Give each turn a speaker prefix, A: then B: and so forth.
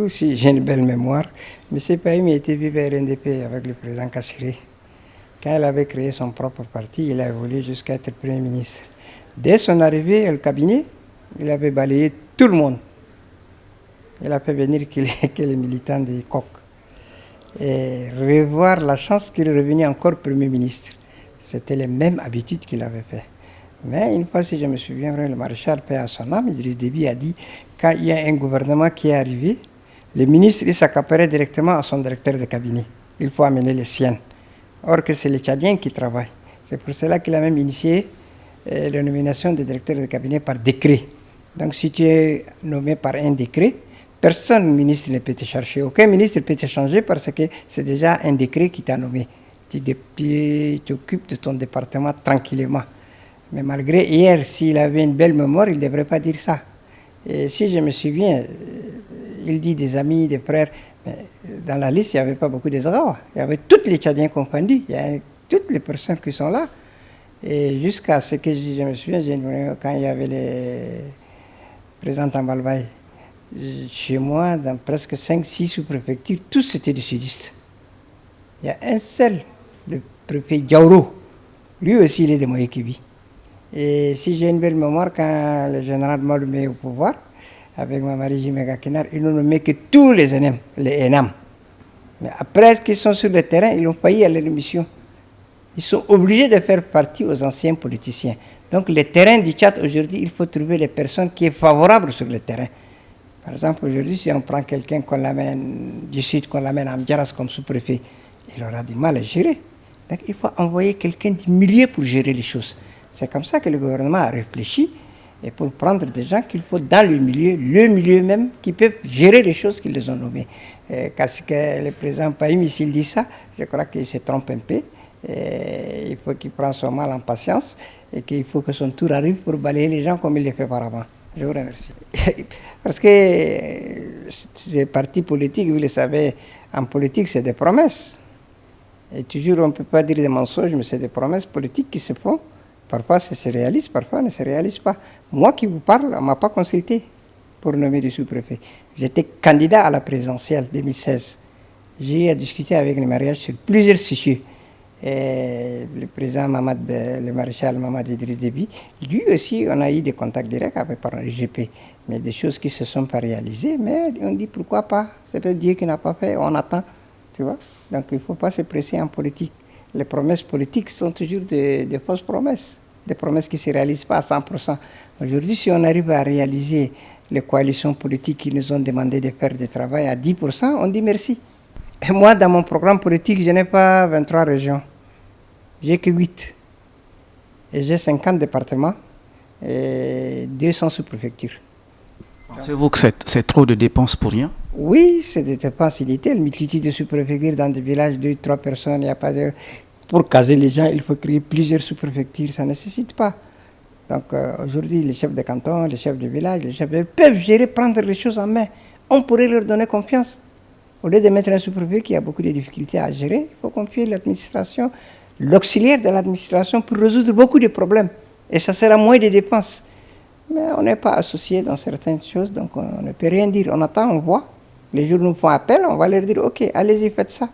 A: Si j'ai une belle mémoire, M. Pahim était venu à RNDP avec le président Kassiré. Quand il avait créé son propre parti, il a évolué jusqu'à être Premier ministre. Dès son arrivée au cabinet, il avait balayé tout le monde. Il a fait venir que les militants des COC. Et revoir la chance qu'il est revenu encore Premier ministre. C'était les mêmes habitudes qu'il avait fait. Mais une fois, si je me souviens, le maréchal paix à son âme, Idriss Déby a dit, quand il y a un gouvernement qui est arrivé, les ministres, ils s'accaparaient directement à son directeur de cabinet. Il faut amener les siennes. Or que c'est les Tchadiens qui travaillent. C'est pour cela qu'il a même initié la nomination des directeurs de cabinet par décret. Donc si tu es nommé par un décret, personne, ministre, ne peut te chercher. Aucun ministre ne peut te changer parce que c'est déjà un décret qui t'a nommé. Tu t'occupes de ton département tranquillement. Mais malgré hier, s'il avait une belle mémoire, il ne devrait pas dire ça. Et si je me souviens, il dit des amis, des frères, mais dans la liste, il n'y avait pas beaucoup d'Israéliens. Il y avait tous les Tchadiens confondus, il y a toutes les personnes qui sont là. Et jusqu'à ce que je me souviens, quand il y avait les présidents Tambalbaye, chez moi, dans presque 5-6 sous-préfectures, tous c'était du sudiste. Il y a un seul, le préfet Diauro, lui aussi il est de Moyekibi. Et si j'ai une belle mémoire, quand le général Malume est au pouvoir, avec ma mari Jiméga Kenar, ils n'ont nommé que tous les ENAM. Mais après qu'ils sont sur le terrain, ils ont failli à leur mission. Ils sont obligés de faire partie aux anciens politiciens. Donc le terrain du Tchad, aujourd'hui, il faut trouver les personnes qui sont favorables sur le terrain. Par exemple, aujourd'hui, si on prend quelqu'un qu'on l'amène du sud, qu'on l'amène à Amdjaras comme sous-préfet, il aura du mal à gérer. Donc il faut envoyer quelqu'un du milieu pour gérer les choses. C'est comme ça que le gouvernement a réfléchi et pour prendre des gens qu'il faut dans le milieu même, qui peuvent gérer les choses qu'ils les ont nommés. Parce que le président Pahim, s'il dit ça, je crois qu'il se trompe un peu. Et il faut qu'il prenne son mal en patience et qu'il faut que son tour arrive pour balayer les gens comme il l'a fait par avant. Je vous remercie. Parce que ces partis politiques, vous le savez, en politique, c'est des promesses. Et toujours, on ne peut pas dire des mensonges, mais c'est des promesses politiques qui se font. Parfois, ça se réalise, parfois, ne se réalise pas. Moi qui vous parle, on ne m'a pas consulté pour nommer des sous-préfets. J'étais candidat à la présidentielle 2016. J'ai eu à discuter avec le mariage sur plusieurs sujets. Et le président le maréchal Mamad Idriss Déby, lui aussi, on a eu des contacts directs avec par l'IGP. Mais des choses qui ne se sont pas réalisées, mais on dit pourquoi pas. C'est peut-être Dieu qui n'a pas fait, on attend. Tu vois? Donc il ne faut pas se presser en politique. Les promesses politiques sont toujours des fausses promesses, des promesses qui ne se réalisent pas à 100%. Aujourd'hui, si on arrive à réaliser les coalitions politiques qui nous ont demandé de faire du travail à 10%, on dit merci. Et moi, dans mon programme politique, je n'ai pas 23 régions, j'ai que 8. Et j'ai 50 départements et 200 sous-préfectures.
B: Pensez-vous que c'est trop de dépenses pour rien?
A: Oui, c'est des dépenses inutiles. Multitude de sous-préfectures dans des villages, 2-3 personnes, il n'y a pas de... Pour caser les gens, il faut créer plusieurs sous-préfectures, ça ne nécessite pas. Donc aujourd'hui, les chefs de canton, les chefs de village, les chefs peuvent gérer, prendre les choses en main. On pourrait leur donner confiance. Au lieu de mettre un sous-préfet qui a beaucoup de difficultés à gérer, il faut confier l'administration, l'auxiliaire de l'administration pour résoudre beaucoup de problèmes. Et ça sera moins de dépenses. Mais on n'est pas associé dans certaines choses, donc on ne peut rien dire. On attend, on voit. Les journaux font appel, on va leur dire, ok, allez-y, faites ça.